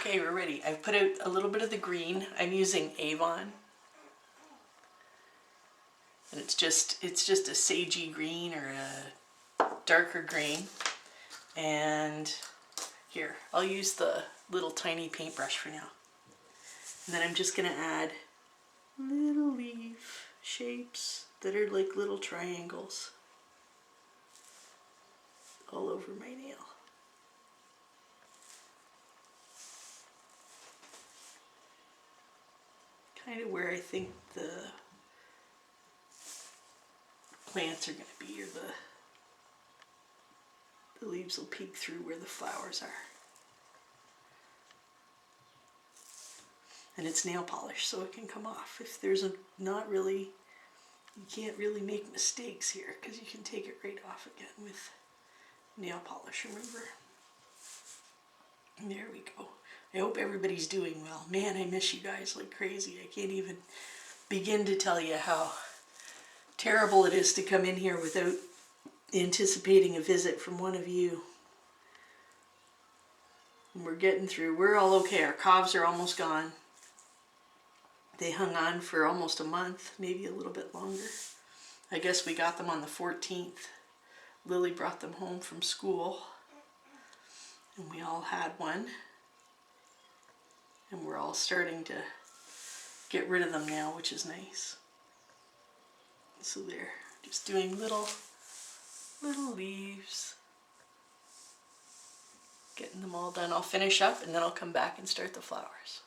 Okay, we're ready. I've put out a little bit of the green. I'm using Avon. And it's just a sagey green or a darker green. And here, I'll use the little tiny paintbrush for now. And then I'm just gonna add little leaf shapes that are like little triangles all over my nail. Kind of where I think the plants are going to be, or the leaves will peek through where the flowers are. And it's nail polish, so it can come off. If there's you can't really make mistakes here, because you can take it right off again with nail polish remover. And there we go. I hope everybody's doing well. Man, I miss you guys like crazy. I can't even begin to tell you how terrible it is to come in here without anticipating a visit from one of you. And we're getting through. We're all okay. Our coughs are almost gone. They hung on for almost a month, maybe a little bit longer. I guess we got them on the 14th. Lily brought them home from school, and we all had one. And we're all starting to get rid of them now, which is nice. So they're just doing little leaves. Getting them all done. I'll finish up and then I'll come back and start the flowers.